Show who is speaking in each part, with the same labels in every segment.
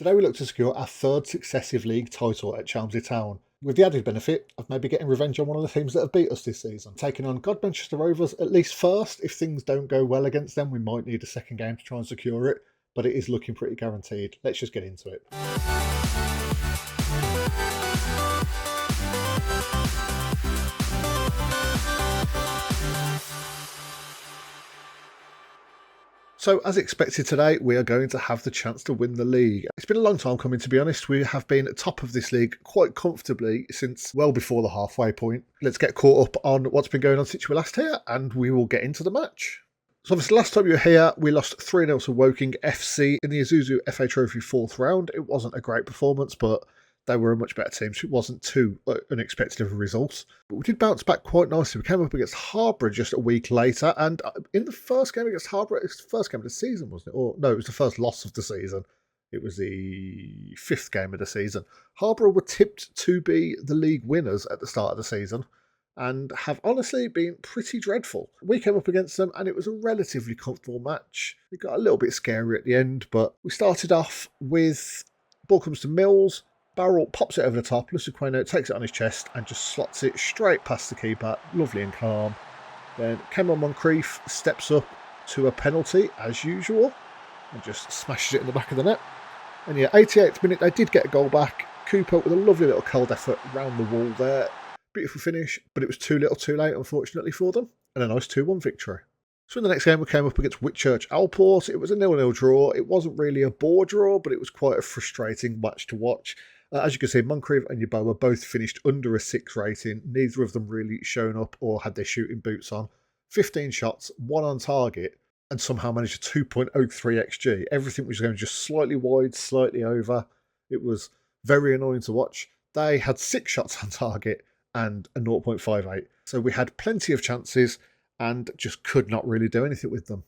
Speaker 1: Today we look to secure our third successive league title at Chelmsley Town, with the added benefit of maybe getting revenge on one of the teams that have beat us this season. Taking on Godmanchester Rovers at least first. If things don't go well against them, we might need a second game to try and secure it, but it is looking pretty guaranteed. Let's just get into it. So, as expected today, we are going to have the chance to win the league. It's been a long time coming, to be honest. We have been at top of this league quite comfortably since well before the halfway point. Let's get caught up on what's been going on since we were last here, and we will get into the match. So obviously last time you were here, we lost 3-0 to Woking FC in the Isuzu FA Trophy 4th round. It wasn't a great performance, but they were a much better team, so it wasn't too unexpected of a result. But we did bounce back quite nicely. We came up against Harborough just a week later, and in the first game against Harborough, it was the first game of the season, wasn't it? Or no, it was the first loss of the season. It was the 5th game of the season. Harborough were tipped to be the league winners at the start of the season, and have honestly been pretty dreadful. We came up against them, and it was a relatively comfortable match. It got a little bit scary at the end, but we started off with ball comes to Mills. Barrel pops it over the top. Lusuqueno takes it on his chest and just slots it straight past the keeper. Lovely and calm. Then Cameron Moncrief steps up to a penalty, as usual, and just smashes it in the back of the net. And yeah, 88th minute, they did get a goal back. Cooper with a lovely little curled effort round the wall there. Beautiful finish, but it was too little too late, unfortunately, for them. And a nice 2-1 victory. So in the next game, we came up against Whitchurch Alport. It was a 0-0 draw. It wasn't really a bore draw, but it was quite a frustrating match to watch. As you can see, Moncrief and Yeboah both finished under a 6 rating. Neither of them really shown up or had their shooting boots on. 15 shots, 1 on target, and somehow managed a 2.03 XG. Everything was going just slightly wide, slightly over. It was very annoying to watch. They had 6 shots on target and a 0.58. So we had plenty of chances and just could not really do anything with them.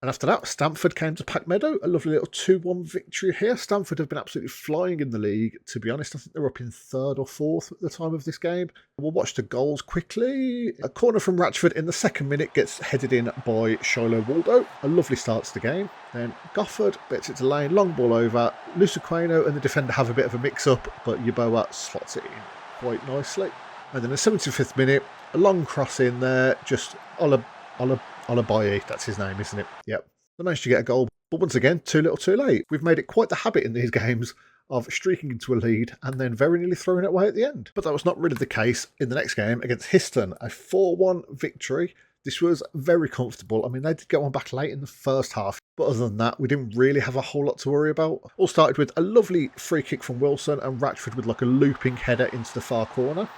Speaker 1: And after that, Stamford came to Pack Meadow, a lovely little 2-1 victory here. Stamford have been absolutely flying in the league, to be honest. I think they're up in 3rd or 4th at the time of this game. We'll watch the goals quickly. A corner from Ratchford in the 2nd minute gets headed in by Shiloh Waldo. A lovely start to the game. Then Gofford bets it to Lane, long ball over. Lusuqueno and the defender have a bit of a mix-up, but Yeboah slots it in quite nicely. And then the 75th minute, a long cross in there, just Olabayi, that's his name, isn't it? Yep. They managed to get a goal, but once again, too little too late. We've made it quite the habit in these games of streaking into a lead and then very nearly throwing it away at the end. But that was not really the case in the next game against Histon, a 4-1 victory. This was very comfortable. I mean, they did get one back late in the first half, but other than that, we didn't really have a whole lot to worry about. All started with a lovely free kick from Wilson and Ratchford with like a looping header into the far corner.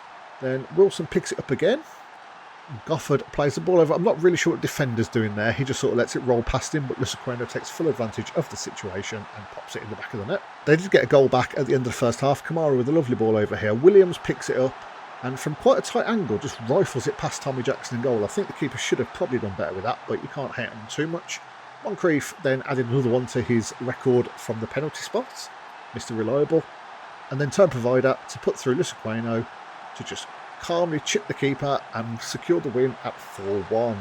Speaker 1: Then Wilson picks it up again. Gofford plays the ball over. I'm not really sure what the defender's doing there. He just sort of lets it roll past him, but Lusuqueno takes full advantage of the situation and pops it in the back of the net. They did get a goal back at the end of the first half. Kamara with a lovely ball over here. Williams picks it up and from quite a tight angle just rifles it past Tommy Jackson in goal. I think the keeper should have probably done better with that, but you can't hate him too much. Moncrief then added another one to his record from the penalty spot, Mr. Reliable, and then turned provider to put through Lusuqueno to just calmly chipped the keeper and secured the win at 4-1.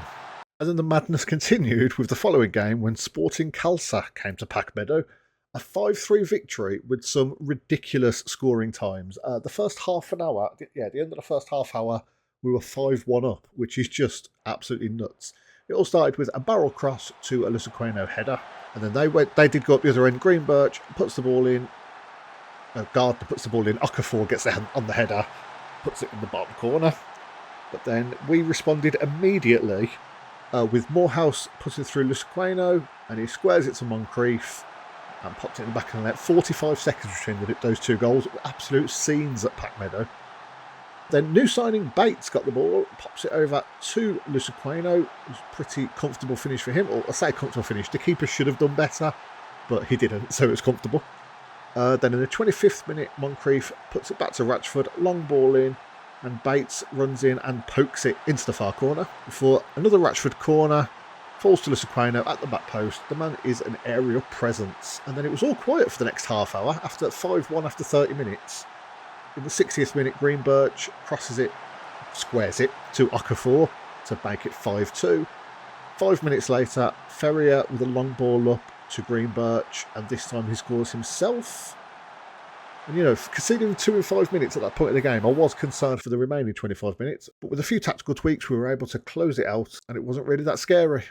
Speaker 1: And then the madness continued with the following game when Sporting Khalsa came to Pack Meadow. A 5-3 victory with some ridiculous scoring times. The first half an hour, at the end of the first half hour, we were 5-1 up, which is just absolutely nuts. It all started with a barrel cross to a Lusuqueno header, and then they did go up the other end. Greenbirch puts the ball in, Gardner puts the ball in, Okafor gets their hand on the header, puts it in the bottom corner. But then we responded immediately with Morehouse putting through Lusuqueno, and he squares it to Moncrief and popped it in the back of the net. 45 seconds between those two goals. Absolute scenes at Pack Meadow. Then new signing Bates got the ball, pops it over to Lusuqueno. It was a pretty comfortable finish for him. Or I say comfortable finish, the keeper should have done better, but he didn't, so it was comfortable. Then in the 25th minute, Moncrief puts it back to Ratchford, long ball in, and Bates runs in and pokes it into the far corner. Before another Ratchford corner, falls to Lusuqueno at the back post. The man is an aerial presence. And then it was all quiet for the next half hour, after 5-1 after 30 minutes. In the 60th minute, Greenbirch crosses it, squares it to Okafor to make it 5-2. 5 minutes later, Ferrier with a long ball up to Greenbirch, and this time he scores himself. And, you know, conceding 2 in 5 minutes at that point of the game, I was concerned for the remaining 25 minutes. But with a few tactical tweaks, we were able to close it out, and it wasn't really that scary.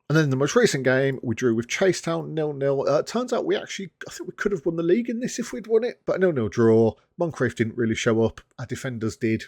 Speaker 1: And then in the most recent game, we drew with Chasetown 0-0. Turns out I think we could have won the league in this if we'd won it. But a 0-0 draw. Moncrief didn't really show up. Our defenders did.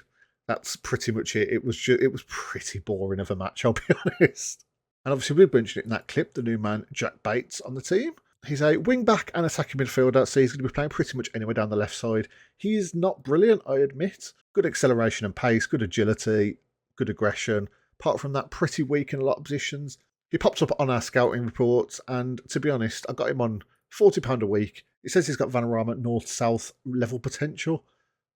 Speaker 1: That's pretty much it. It was pretty boring of a match, I'll be honest. And obviously we mentioned it in that clip, the new man, Jack Bates, on the team. He's a wing-back and attacking midfielder, so he's going to be playing pretty much anywhere down the left side. He is not brilliant, I admit. Good acceleration and pace, good agility, good aggression. Apart from that, pretty weak in a lot of positions. He pops up on our scouting reports, and to be honest, I got him on £40 a week. It says he's got Vanarama north-south level potential.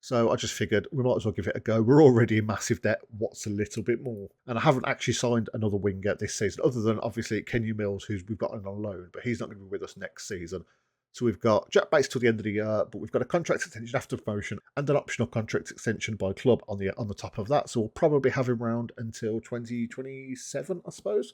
Speaker 1: So I just figured we might as well give it a go. We're already in massive debt. What's a little bit more? And I haven't actually signed another winger this season, other than obviously Kenny Mills, who we've got on loan, but he's not going to be with us next season. So we've got Jack Bates till the end of the year, but we've got a contract extension after promotion and an optional contract extension by club on the top of that. So we'll probably have him around until 2027, I suppose,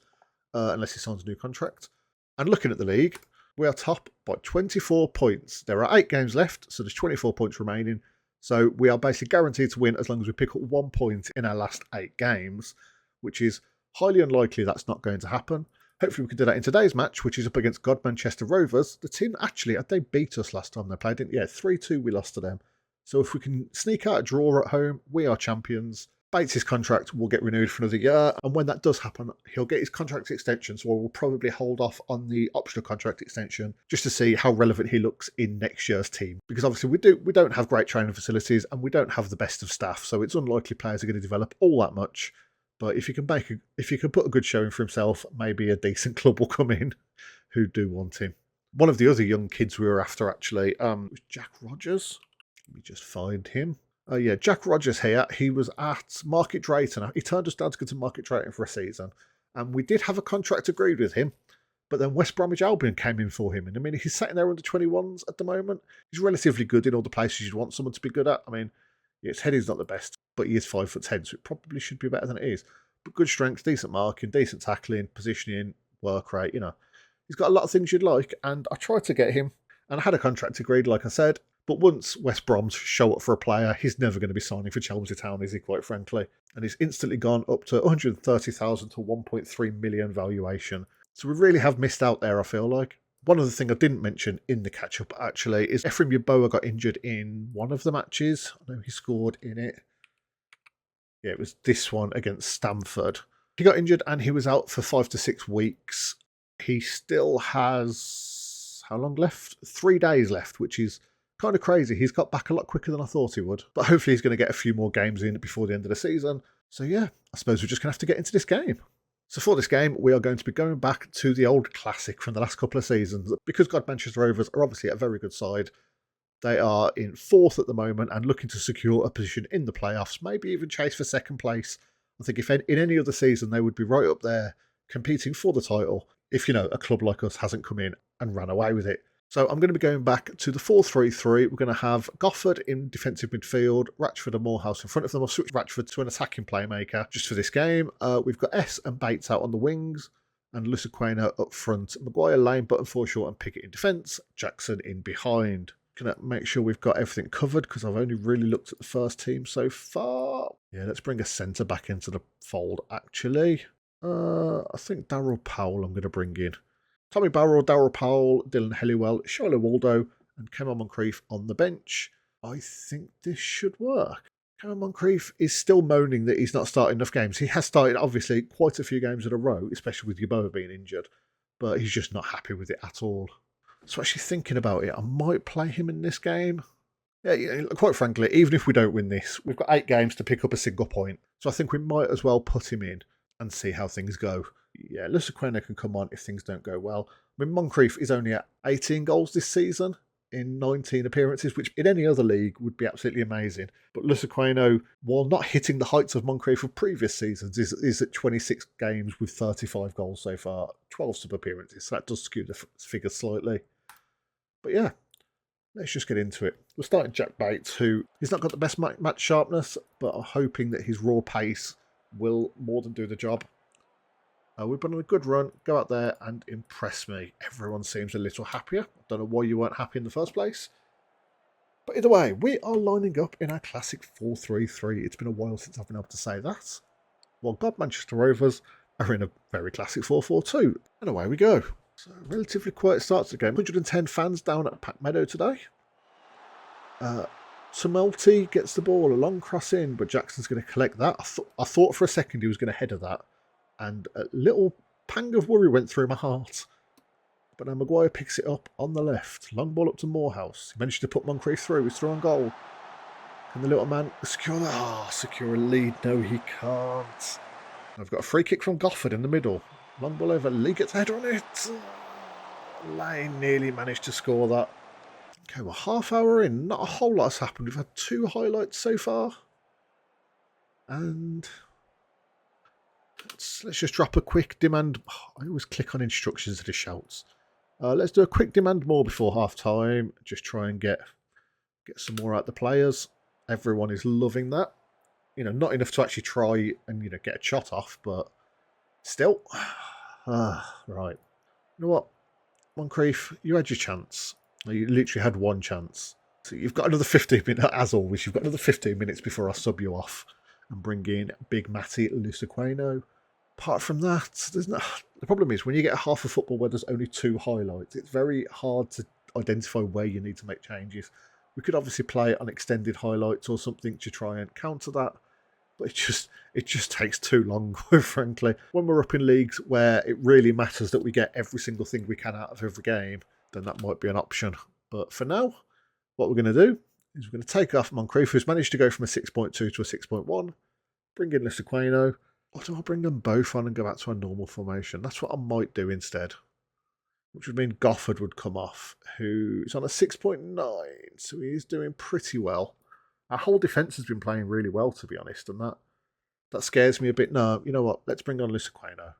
Speaker 1: unless he signs a new contract. And looking at the league, we are top by 24 points. There are 8 games left, so there's 24 points remaining. So we are basically guaranteed to win as long as we pick up 1 point in our last 8 games, which is highly unlikely that's not going to happen. Hopefully we can do that in today's match, which is up against Godmanchester Rovers. The team, actually, they beat us last time they played, didn't they? Yeah, 3-2 we lost to them. So if we can sneak out a draw at home, we are champions. Bates' contract will get renewed for another year, and when that does happen, he'll get his contract extension, so we'll probably hold off on the optional contract extension just to see how relevant he looks in next year's team. Because obviously we don't have great training facilities, and we don't have the best of staff, so it's unlikely players are going to develop all that much. But if you can put a good showing for himself, maybe a decent club will come in who do want him. One of the other young kids we were after, actually, was Jack Rogers. Let me just find him. Oh yeah, Jack Rogers here. He was at Market Drayton. He turned us down to go to Market Drayton for a season. And we did have a contract agreed with him. But then West Bromwich Albion came in for him. And I mean, he's sitting there under 21s at the moment. He's relatively good in all the places you'd want someone to be good at. I mean, yeah, his heading's not the best, but he is 5'10", so it probably should be better than it is. But good strength, decent marking, decent tackling, positioning, work rate, you know. He's got a lot of things you'd like. And I tried to get him. And I had a contract agreed, like I said. But once West Brom's show up for a player, he's never going to be signing for Chelmsford Town, is he, quite frankly? And he's instantly gone up to 130,000 to 1.3 million valuation. So we really have missed out there, I feel like. One other thing I didn't mention in the catch-up, actually, is Ephraim Yeboah got injured in one of the matches. I know he scored in it. Yeah, it was this one against Stamford. He got injured and he was out for 5 to 6 weeks. He still has, how long left? 3 days left, which is kind of crazy. He's got back a lot quicker than I thought he would. But hopefully he's going to get a few more games in before the end of the season. So yeah, I suppose we're just going to have to get into this game. So for this game, we are going to be going back to the old classic from the last couple of seasons. Because Godmanchester Rovers are obviously a very good side. They are in 4th at the moment and looking to secure a position in the playoffs, maybe even chase for 2nd place. I think if in any other season, they would be right up there competing for the title if, you know, a club like us hasn't come in and ran away with it. So I'm going to be going back to the 4-3-3. We're going to have Gofford in defensive midfield, Ratchford and Morehouse in front of them. I'll switch Ratchford to an attacking playmaker just for this game. We've got S and Bates out on the wings, and Lusaquena up front. Maguire, Lane, Button, Forshaw and Pickett in defence. Jackson in behind. Going to make sure we've got everything covered because I've only really looked at the first team so far. Yeah, let's bring a centre back into the fold, actually. I think Darryl Powell I'm going to bring in. Tommy Barrow, Darryl Powell, Dylan Helliwell, Shiloh Waldo, and Cameron Moncrief on the bench. I think this should work. Cameron Moncrief is still moaning that he's not starting enough games. He has started, obviously, quite a few games in a row, especially with Yeboah being injured, but he's just not happy with it at all. So actually thinking about it, I might play him in this game. Yeah, quite frankly, even if we don't win this, we've got 8 games to pick up a single point. So I think we might as well put him in and see how things go. Yeah, Lusaquena can come on if things don't go well. I mean, Moncrief is only at 18 goals this season in 19 appearances, which in any other league would be absolutely amazing. But Lusaquena, while not hitting the heights of Moncrief of previous seasons, is at 26 games with 35 goals so far, 12 sub-appearances. So that does skew the figures slightly. But yeah, let's just get into it. We're starting Jack Bates, who he's not got the best match sharpness, but I'm hoping that his raw pace will more than do the job. We've been on a good run. Go out there and impress me. Everyone seems a little happier. I don't know why you weren't happy in the first place. But either way, we are lining up in our classic 4-3-3. It's been a while since I've been able to say that. While Godmanchester Rovers are in a very classic 4-4-2. And away we go. So, relatively quiet start to the game. 110 fans down at Pack Meadow today. Tumulty gets the ball, a long cross in, but Jackson's going to collect that. I thought for a second he was going to header that. And a little pang of worry went through my heart. But now Maguire picks it up on the left. Long ball up to Morehouse. He managed to put Moncrief through. He's through on goal. Can the little man secure that? Ah, secure a lead. No, he can't. I've got a free kick from Gofford in the middle. Long ball over. Lee gets a header on it. Lane nearly managed to score that. Okay, well, half hour in. Not a whole lot has happened. We've had 2 highlights so far. And let's just drop a quick demand. I always click on instructions that it shouts. Let's do a quick demand more before half time. Just try and get some more out the players. Everyone is loving that. You know, not enough to actually try and, get a shot off, but still. Right. You know what? Moncrief, you had your chance. You literally had one chance. So you've got another 15 minutes, as always, you've got another 15 minutes before I sub you off and bring in Big Matty Lusaqueno. Apart from that, the problem is when you get half a football where there's only 2 highlights, it's very hard to identify where you need to make changes. We could obviously play on extended highlights or something to try and counter that, but it just takes too long, frankly. When we're up in leagues where it really matters that we get every single thing we can out of every game, then that might be an option. But for now, what we're going to do is we're going to take off Moncrief, who's managed to go from a 6.2 to a 6.1, bring in Lusaqueno. Or do I bring them both on and go back to a normal formation? That's what I might do instead. Which would mean Gofford would come off, who's on a 6.9, so he is doing pretty well. Our whole defence has been playing really well, to be honest, and that scares me a bit. No, you know what? Let's bring on Lusaqueno.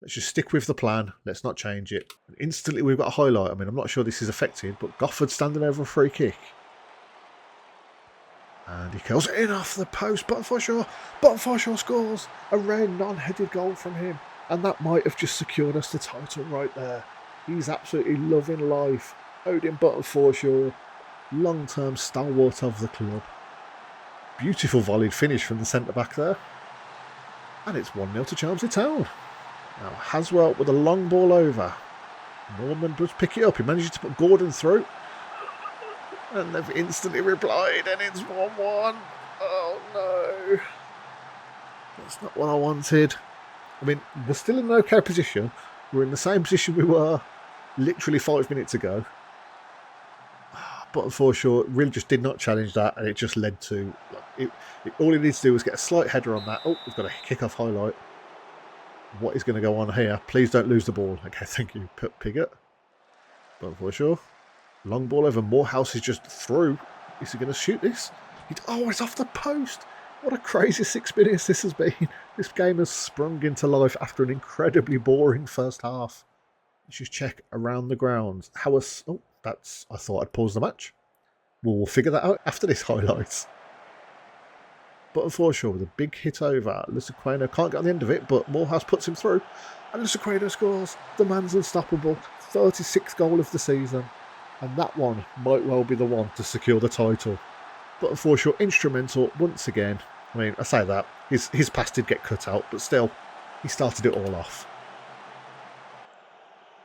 Speaker 1: Let's just stick with the plan. Let's not change it. And instantly we've got a highlight. I mean, I'm not sure this is affected, but Gofford standing over a free kick. And he curls it in off the post. Bottom Forshaw scores. A rare non-headed goal from him. And that might have just secured us the title right there. He's absolutely loving life. Odin Bottom Forshaw, long-term stalwart of the club. Beautiful volleyed finish from the centre-back there. And it's 1-0 to Chelmsford Town. Now Haswell with a long ball over. Norman does pick it up. He manages to put Gordon through. And they've instantly replied, and it's 1-1. Oh no. That's not what I wanted. I mean, we're still in an okay position. We're in the same position we were literally 5 minutes ago. But unfortunately, really just did not challenge that, and it just led to... all he needs to do is get a slight header on that. Oh, we've got a kick-off highlight. What is going to go on here? Please don't lose the ball. Okay, thank you, Piggott. But unfortunately... long ball over. Morehouse is just through. Is he going to shoot this? It's off the post. What a crazy 6 minutes this has been. This game has sprung into life after an incredibly boring first half. Let's just check around the grounds. I thought I'd pause the match. We'll figure that out after this highlights. But unfortunately, with a big hit over, Lusaqueno can't get on the end of it, but Morehouse puts him through. And Lusaqueno scores. The man's unstoppable. 36th goal of the season. And that one might well be the one to secure the title. But unfortunately, instrumental once again. I mean, I say that. His pass did get cut out, but still, he started it all off.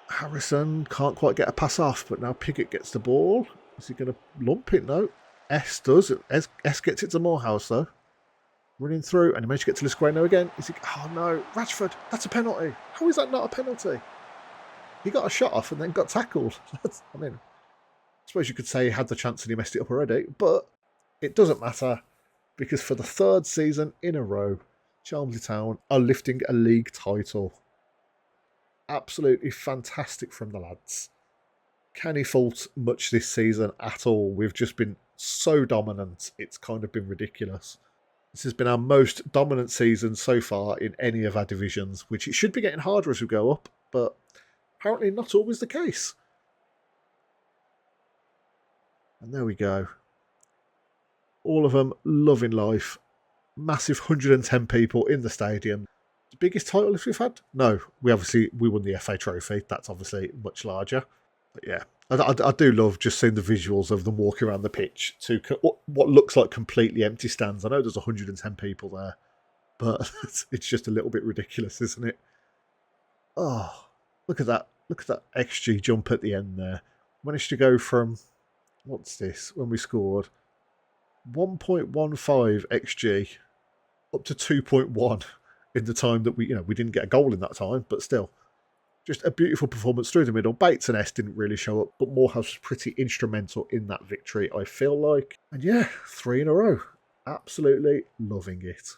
Speaker 1: Harrison can't quite get a pass off, but now Piggott gets the ball. Is he going to lump it? No. S does. S gets it to Morehouse, though. Running through, and he managed to get to Lusaqueno again. Oh no, Rashford, that's a penalty. How is that not a penalty? He got a shot off and then got tackled. I suppose you could say he had the chance and he messed it up already, but it doesn't matter because for the 3rd season in a row, Chelmsford Town are lifting a league title. Absolutely fantastic from the lads. Can he fault much this season at all? We've just been so dominant, it's kind of been ridiculous. This has been our most dominant season so far in any of our divisions, which it should be getting harder as we go up, but apparently not always the case. And there we go. All of them loving life. Massive 110 people in the stadium. The biggest title if we've had? No, we won the FA Trophy. That's obviously much larger. But yeah, I do love just seeing the visuals of them walking around the pitch to what looks like completely empty stands. I know there's 110 people there, but it's just a little bit ridiculous, isn't it? Oh, look at that. Look at that XG jump at the end there. Managed to go from, what's this, when we scored? 1.15 XG up to 2.1 in the time that we didn't get a goal in that time, but still. Just a beautiful performance through the middle. Bates and S didn't really show up, but Morehouse was pretty instrumental in that victory, I feel like. And yeah, 3 in a row. Absolutely loving it.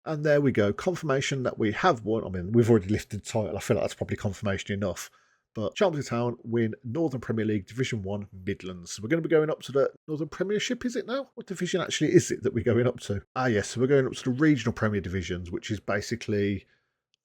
Speaker 1: And there we go. Confirmation that we have won. I mean, we've already lifted the title. I feel like that's probably confirmation enough. But Chelmsford Town win Northern Premier League Division 1 Midlands. So we're going to be going up to the Northern Premiership, is it now? What division actually is it that we're going up to? Ah, yes. So we're going up to the Regional Premier Divisions, which is basically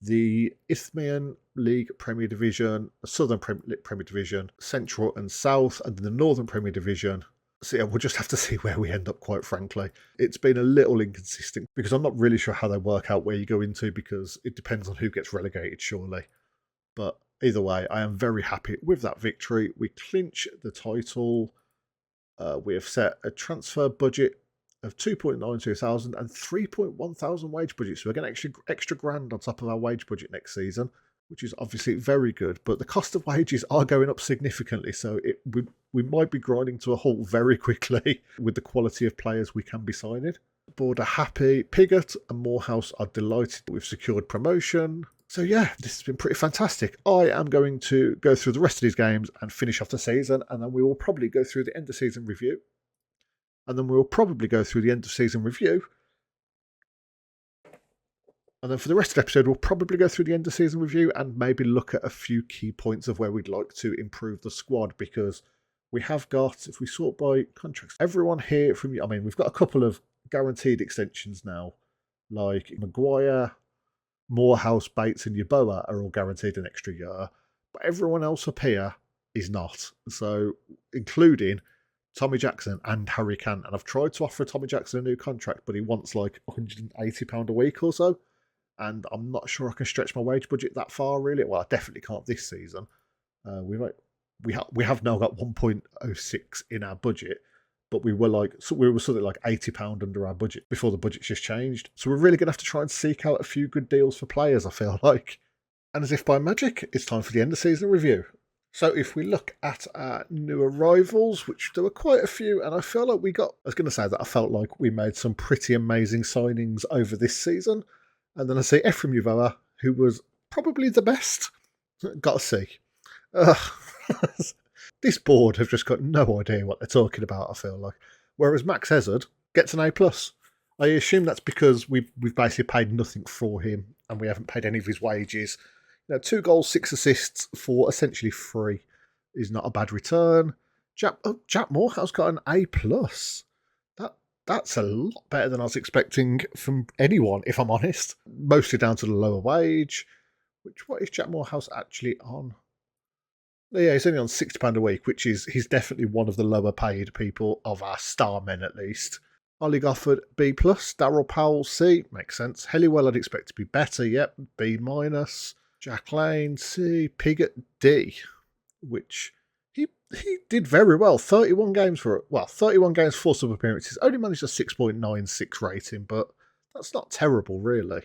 Speaker 1: the Isthmian League Premier Division, the Southern Premier Division, Central and South, and then the Northern Premier Division. So yeah, we'll just have to see where we end up, quite frankly. It's been a little inconsistent because I'm not really sure how they work out where you go into because it depends on who gets relegated, surely. But either way, I am very happy with that victory. We clinch the title. We have set a transfer budget of 2.92 thousand and 3.1 thousand wage budget. So we're getting extra grand on top of our wage budget next season, which is obviously very good. But the cost of wages are going up significantly. So we might be grinding to a halt very quickly with the quality of players we can be signing. The board are happy. Piggott and Morehouse are delighted we've secured promotion. So yeah, this has been pretty fantastic. I am going to go through the rest of these games and finish off the season, and then we will probably go through the end of season review. And then we'll probably go through the end of season review. And then for the rest of the episode, we'll probably go through the end of season review and maybe look at a few key points of where we'd like to improve the squad, because we have got, if we sort by contracts, everyone here from, I mean, we've got a couple of guaranteed extensions now, like Maguire, Morehouse, Bates and Yeboah are all guaranteed an extra year, but everyone else up here is not. So, including Tommy Jackson and Harry Kant. And I've tried to offer Tommy Jackson a new contract, but he wants like £180 a week or so. And I'm not sure I can stretch my wage budget that far, really. Well, I definitely can't this season. We have now got 1.06 in our budget, but we were something like £80 under our budget before the budget's just changed. So we're really going to have to try and seek out a few good deals for players, I feel like. And as if by magic, it's time for the end of season review. So if we look at our new arrivals, which there were quite a few, and I feel like I was going to say that I felt like we made some pretty amazing signings over this season. And then I see Ephraim Yeboah, who was probably the best. Got to see. This board have just got no idea what they're talking about, I feel like. Whereas Max Hazard gets an A+. I assume that's because we've basically paid nothing for him and we haven't paid any of his wages. 2 goals, 6 assists for essentially free is not a bad return. Jack Morehouse got an A+. That's a lot better than I was expecting from anyone, if I'm honest. Mostly down to the lower wage. What is Jack Morehouse actually on? Yeah, he's only on £60 a week, he's definitely one of the lower paid people of our star men at least. Ollie Gofford, B+, Darryl Powell, C, makes sense. Helliwell I'd expect to be better, yep, B-. Jack Lane, C, Piggott, D, which he did very well. 31 games, 4 sub appearances. Only managed a 6.96 rating, but that's not terrible, really.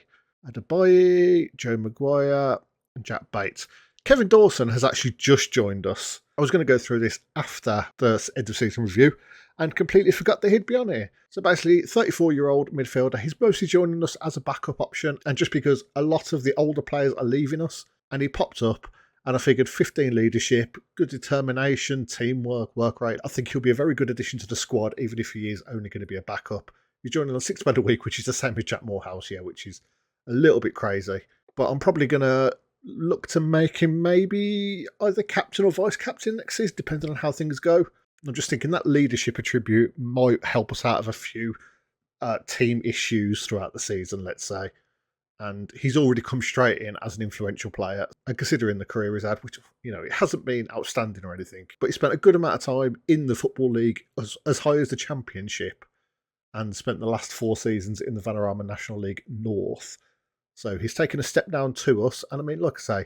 Speaker 1: Adebayo, Joe Maguire, and Jack Bates. Kevin Dawson has actually just joined us. I was going to go through this after the end of season review and completely forgot that he'd be on here. So basically, 34-year-old midfielder. He's mostly joining us as a backup option, and just because a lot of the older players are leaving us, and he popped up, and I figured 15 leadership, good determination, teamwork, work rate. I think he'll be a very good addition to the squad, even if he is only going to be a backup. He's joining on £6 a week, which is the same as Jack Morehouse, yeah, which is a little bit crazy. But I'm probably going to look to make him maybe either captain or vice captain next season, depending on how things go. I'm just thinking that leadership attribute might help us out of a few team issues throughout the season, let's say. And he's already come straight in as an influential player. And considering the career he's had, which, it hasn't been outstanding or anything, but he spent a good amount of time in the Football League as high as the Championship and spent the last 4 seasons in the Vanarama National League North. So he's taken a step down to us. And I mean, like I say,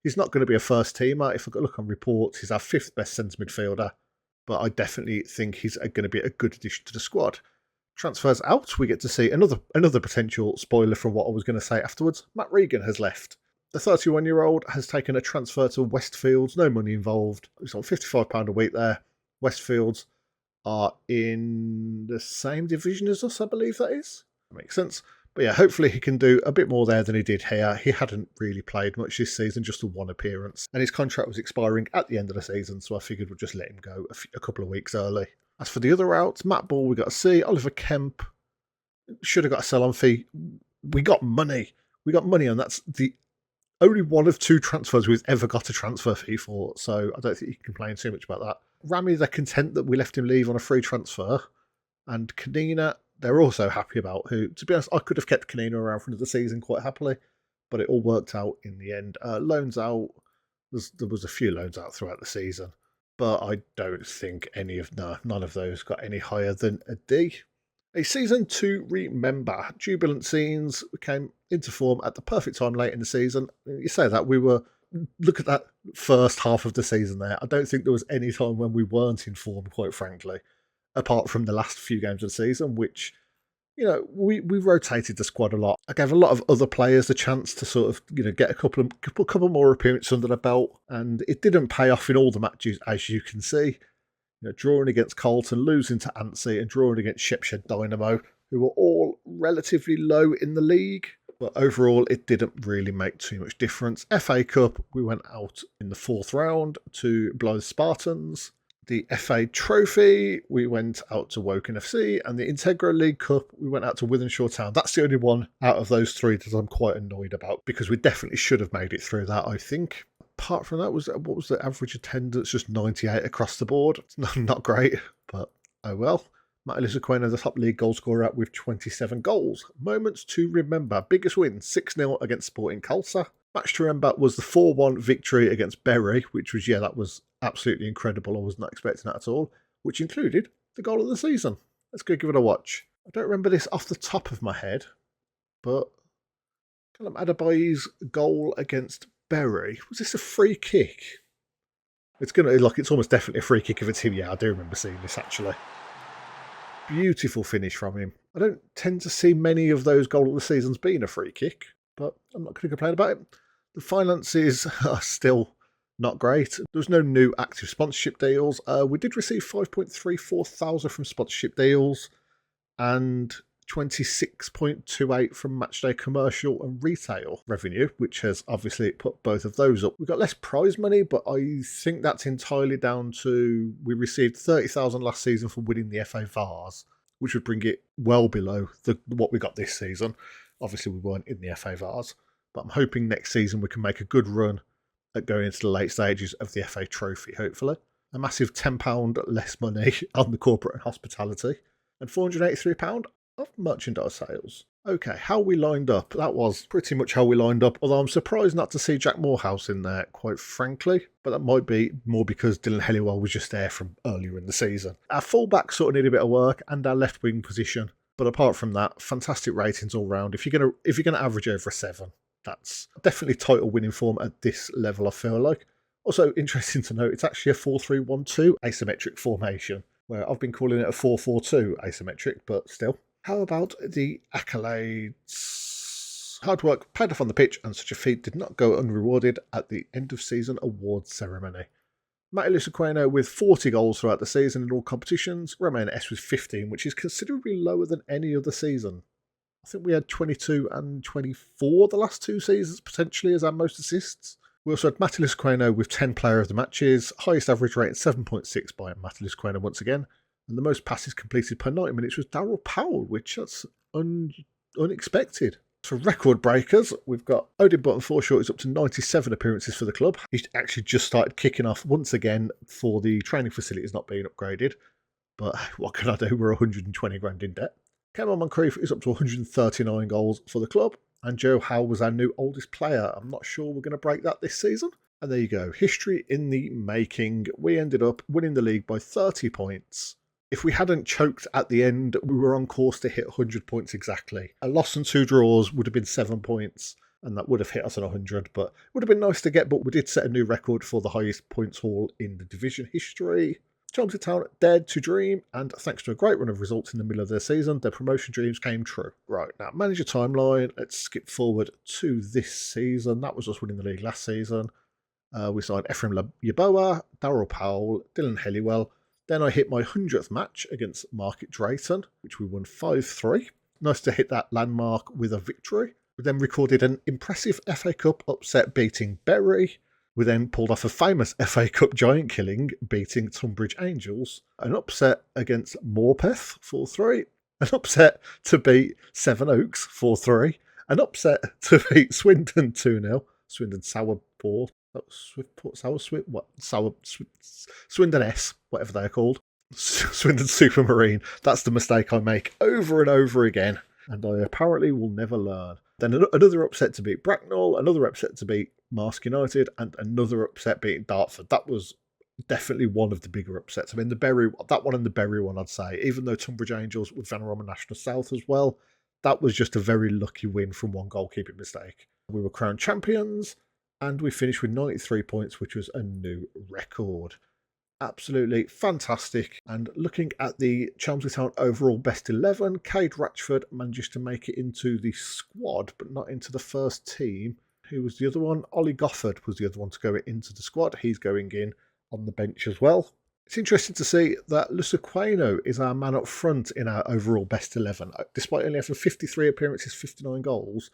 Speaker 1: He's not going to be a first teamer. If I look on reports, he's our 5th best centre midfielder. But I definitely think he's going to be a good addition to the squad. Transfers out, we get to see another potential spoiler from what I was going to say afterwards. Matt Regan has left. The 31-year-old has taken a transfer to Westfields, no money involved. He's on £55 a week there. Westfields are in the same division as us, I believe that is. That makes sense. But yeah, hopefully he can do a bit more there than he did here. He hadn't really played much this season, just a one appearance. And his contract was expiring at the end of the season, so I figured we'd just let him go a couple of weeks early. As for the other outs, Matt Ball we got to see. Oliver Kemp should have got a sell-on fee. We got money. And that's the only one of 2 transfers we've ever got a transfer fee for, so I don't think you can complain too much about that. Rami, they're content that we left him leave on a free transfer. And Kanina, they're also happy about, who, to be honest, I could have kept Kanina around for another season quite happily, but it all worked out in the end. Loans out, there was a few loans out throughout the season, but I don't think none of those got any higher than a D. A season to remember. Jubilant scenes came into form at the perfect time late in the season. You say that, look at that first half of the season there. I don't think there was any time when we weren't in form, quite frankly, apart from the last few games of the season, which, we rotated the squad a lot. I gave a lot of other players the chance to sort of, get a couple more appearances under the belt, and it didn't pay off in all the matches, as you can see. Drawing against Carlton, losing to Anstey, and drawing against Shepshed Dynamo, who were all relatively low in the league. But overall, it didn't really make too much difference. FA Cup, we went out in the 4th round to Blythe Spartans. The FA Trophy, we went out to Woking FC. And the Integra League Cup, we went out to Wythenshawe Town. That's the only one out of those 3 that I'm quite annoyed about, because we definitely should have made it through that, I think. Apart from that, what was the average attendance? Just 98 across the board. It's not great, but oh well. Matty Lissaquena, the top league goal scorer, with 27 goals. Moments to remember. Biggest win, 6-0 against Sporting Khalsa. Match to remember was the 4-1 victory against Bury, which was, that was absolutely incredible. I was not expecting that at all, which included the goal of the season. Let's go give it a watch. I don't remember this off the top of my head, but Callum Adebayo's goal against Bury, was this a free kick? It's almost definitely a free kick if it's him. Yeah, I do remember seeing this actually. Beautiful finish from him. I don't tend to see many of those goal of the seasons being a free kick, but I'm not going to complain about it. The finances are still not great. There's no new active sponsorship deals. We did receive 5.34 thousand from sponsorship deals and 26.28 from matchday commercial and retail revenue, which has obviously put both of those up. We've got less prize money, but I think that's entirely down to we received 30,000 last season for winning the FA Vars, which would bring it well below what we got this season. Obviously, we weren't in the FA Vars, but I'm hoping next season we can make a good run at going into the late stages of the FA Trophy, hopefully. A massive £10 less money on the corporate and hospitality, and £483 of merchandise sales. Okay, how we lined up. That was pretty much how we lined up, although I'm surprised not to see Jack Morehouse in there, quite frankly. But that might be more because Dylan Helliwell was just there from earlier in the season. Our fullback sort of needed a bit of work, and our left wing position. But apart from that, fantastic ratings all round. If you're gonna average over a 7, that's definitely title winning form at this level, I feel like. Also interesting to note, it's actually a 4-3-1-2 asymmetric formation, where I've been calling it a 4-4-2 asymmetric, but still. How about the accolades? Hard work paid off on the pitch, and such a feat did not go unrewarded at the end of season awards ceremony. Matty Lissaquena with 40 goals throughout the season in all competitions. Romain S with 15, which is considerably lower than any other season. I think we had 22 and 24 the last 2 seasons, potentially, as our most assists. We also had Matty Lissaquena with 10 player of the matches, highest average rating 7.6 by Matty Lissaquena once again. And the most passes completed per 90 minutes was Darryl Powell, which that's unexpected. For record breakers, we've got Odin Button Foreshort is up to 97 appearances for the club. He's actually just started kicking off once again for the training facilities not being upgraded. But what can I do? We're 120 grand in debt. Cameron Moncrief is up to 139 goals for the club. And Joe Howe was our new oldest player. I'm not sure we're going to break that this season. And there you go. History in the making. We ended up winning the league by 30 points. If we hadn't choked at the end, we were on course to hit 100 points exactly. A loss and 2 draws would have been 7 points. and that would have hit us on 100, but it would have been nice to get. But we did set a new record for the highest points haul in the division history. Chelmsford Town dared to dream, and thanks to a great run of results in the middle of their season, their promotion dreams came true. Right, now manager timeline, let's skip forward to this season. That was us winning the league last season. We signed Ephraim Yeboah, Darryl Powell, Dylan Helliwell. Then I hit my 100th match against Market Drayton, which we won 5-3. Nice to hit that landmark with a victory. We then recorded an impressive FA Cup upset beating Bury. We then pulled off a famous FA Cup giant killing, beating Tunbridge Angels. An upset against Morpeth, 4-3. An upset to beat Sevenoaks, 4-3. An upset to beat Swindon 2-0. Swindon Sourport. Swindon S, whatever they're called. Swindon Supermarine. That's the mistake I make over and over again, and I apparently will never learn. Then another upset to beat Bracknell, another upset to beat Marsk United, and another upset beating Dartford. That was definitely one of the bigger upsets. I mean, that one and the Bury one, I'd say, even though Tunbridge Angels with Vanarama National South as well, that was just a very lucky win from one goalkeeping mistake. We were crowned champions, and we finished with 93 points, which was a new record. Absolutely fantastic. And looking at the Chelmsford Town overall best 11, Cade Ratchford managed to make it into the squad, but not into the first team. Who was the other one? Ollie Gofford was the other one to go into the squad. He's going in on the bench as well. It's interesting to see that Lusaqueno is our man up front in our overall best 11, despite only having 53 appearances, 59 goals,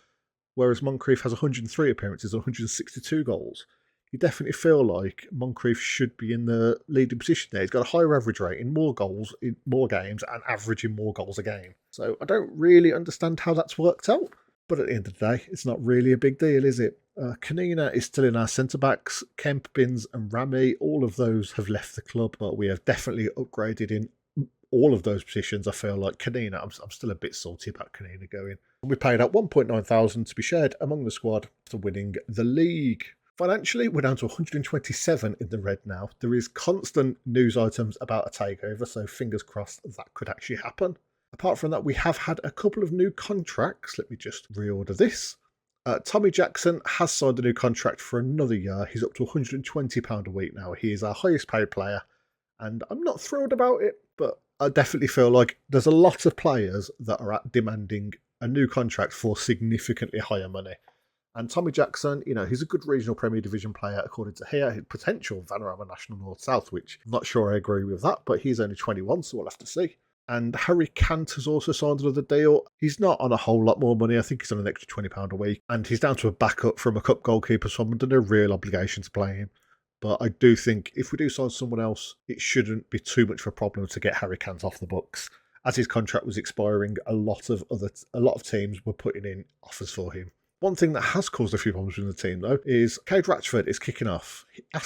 Speaker 1: whereas Moncrief has 103 appearances, 162 goals. You definitely feel like Moncrief should be in the leading position there. He's got a higher average rate in more goals, in more games, and averaging more goals a game. So I don't really understand how that's worked out. But at the end of the day, it's not really a big deal, is it? Kanina is still in our centre-backs. Kemp, Binns and Rami, all of those have left the club, but we have definitely upgraded in all of those positions. I feel like Kanina, I'm still a bit salty about Kanina going. We paid out 1.9 thousand to be shared among the squad for winning the league. Financially, we're down to 127 in the red now. There is constant news items about a takeover, so fingers crossed that could actually happen. Apart from that, we have had a couple of new contracts. Let me just reorder this. Tommy Jackson has signed a new contract for another year. He's up to £120 a week now. He is our highest paid player, and I'm not thrilled about it, but I definitely feel like there's a lot of players that are demanding a new contract for significantly higher money. And Tommy Jackson, he's a good regional Premier Division player, according to here. His potential Vanarama National North-South, which I'm not sure I agree with that, but he's only 21, so we'll have to see. And Harry Cant has also signed another deal. He's not on a whole lot more money. I think he's on an extra £20 a week. And he's down to a backup from a cup goalkeeper, so I'm under no real obligation to play him. But I do think if we do sign someone else, it shouldn't be too much of a problem to get Harry Cant off the books. As his contract was expiring, a lot of teams were putting in offers for him. One thing that has caused a few problems in the team, though, is Cade Ratchford is kicking off.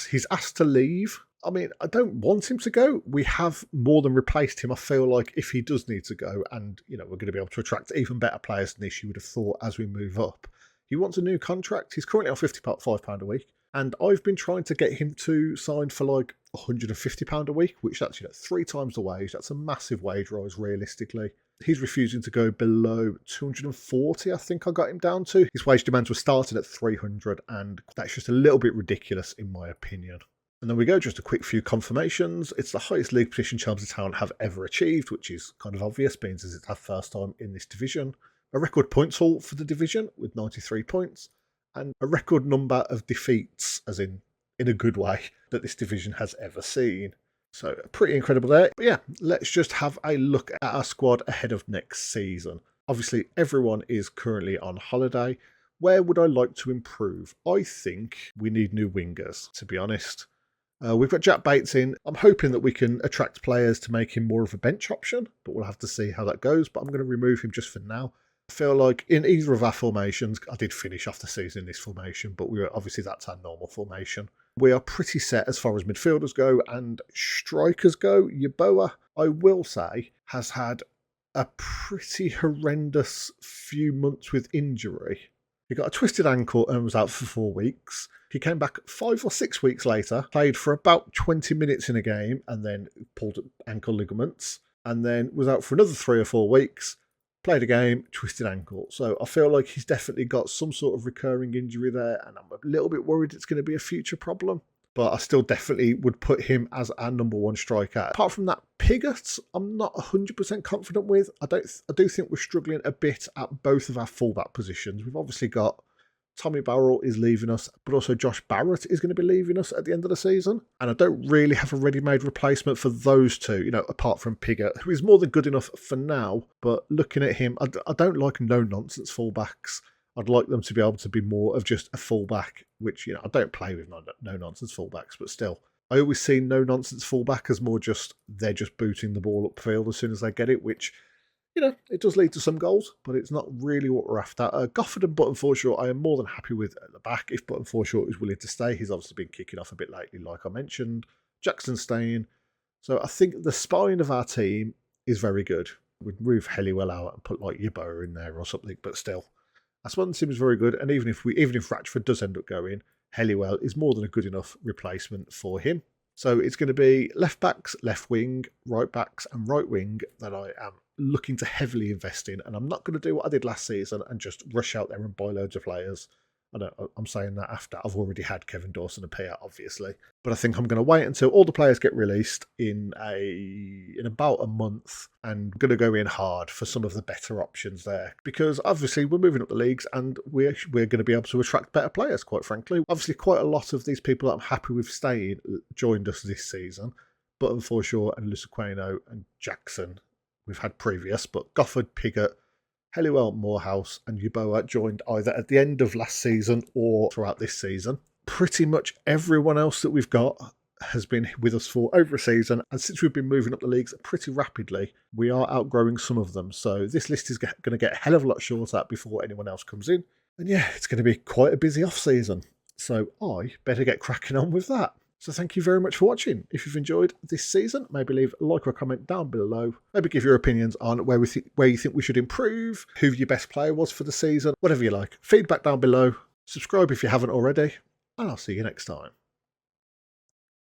Speaker 1: He's asked to leave. I mean, I don't want him to go. We have more than replaced him. I feel like if he does need to go, and we're going to be able to attract even better players than this, you would have thought as we move up. He wants a new contract. He's currently on £55 a week, and I've been trying to get him to sign for like £150 a week, which that's 3 times the wage. That's a massive wage rise, realistically. He's refusing to go below 240, I think I got him down to. His wage demands were starting at 300, and that's just a little bit ridiculous in my opinion. And then we go just a quick few confirmations. It's the highest league position Chelmsford Town have ever achieved, which is kind of obvious, being as it's our first time in this division. A record points haul for the division with 93 points, and a record number of defeats, as in a good way, that this division has ever seen. So pretty incredible there. But yeah, let's just have a look at our squad ahead of next season. Obviously, everyone is currently on holiday. Where would I like to improve? I think we need new wingers, to be honest. We've got Jack Bates in. I'm hoping that we can attract players to make him more of a bench option, but we'll have to see how that goes. But I'm going to remove him just for now. I feel like in either of our formations, I did finish off the season in this formation, but obviously that's our normal formation. We are pretty set as far as midfielders go and strikers go. Yeboah, I will say, has had a pretty horrendous few months with injury. He got a twisted ankle and was out for 4 weeks. He came back 5 or 6 weeks later, played for about 20 minutes in a game and then pulled ankle ligaments, and then was out for another 3 or 4 weeks, Played a game, twisted ankle. So I feel like he's definitely got some sort of recurring injury there, and I'm a little bit worried it's going to be a future problem. But I still definitely would put him as our number one striker. Apart from that, Pigott, I'm not 100% confident with. I do think we're struggling a bit at both of our fullback positions. We've obviously got Tommy Barrell is leaving us, but also Josh Barrett is going to be leaving us at the end of the season. And I don't really have a ready-made replacement for those two, apart from Pigott, who is more than good enough for now. But looking at him, I don't like no-nonsense fullbacks. I'd like them to be able to be more of just a fullback, which, I don't play with no-nonsense fullbacks, but still. I always see no-nonsense fullback as more just, they're just booting the ball upfield as soon as they get it, which, it does lead to some goals, but it's not really what we're after. Gofford and Button Forshaw, I am more than happy with at the back. If Button Forshaw is willing to stay, he's obviously been kicking off a bit lately, like I mentioned. Jackson's staying. So I think the spine of our team is very good. We'd move Helliwell out and put like Yeboah in there or something, but still. Our spine team is very good, and even if Ratchford does end up going, Helliwell is more than a good enough replacement for him. So it's going to be left backs, left wing, right backs, and right wing that I am looking to heavily invest in. And I'm not going to do what I did last season and just rush out there and buy loads of players. I'm saying that after I've already had Kevin Dawson appear, obviously. But I think I'm going to wait until all the players get released in about a month, and going to go in hard for some of the better options there. Because obviously we're moving up the leagues and we're going to be able to attract better players, quite frankly. Obviously quite a lot of these people that I'm happy with staying joined us this season. Button Forshaw and Lusaqueno and Jackson we've had previous, but Gofford, Pigott, Helliwell, Morehouse and Yeboah joined either at the end of last season or throughout this season. Pretty much everyone else that we've got has been with us for over a season, and since we've been moving up the leagues pretty rapidly, we are outgrowing some of them. So this list is going to get a hell of a lot shorter before anyone else comes in. And yeah, it's going to be quite a busy off-season. So I better get cracking on with that. So thank you very much for watching. If you've enjoyed this season, maybe leave a like or a comment down below. Maybe give your opinions on where you think we should improve, who your best player was for the season, whatever you like. Feedback down below. Subscribe if you haven't already, and I'll see you next time.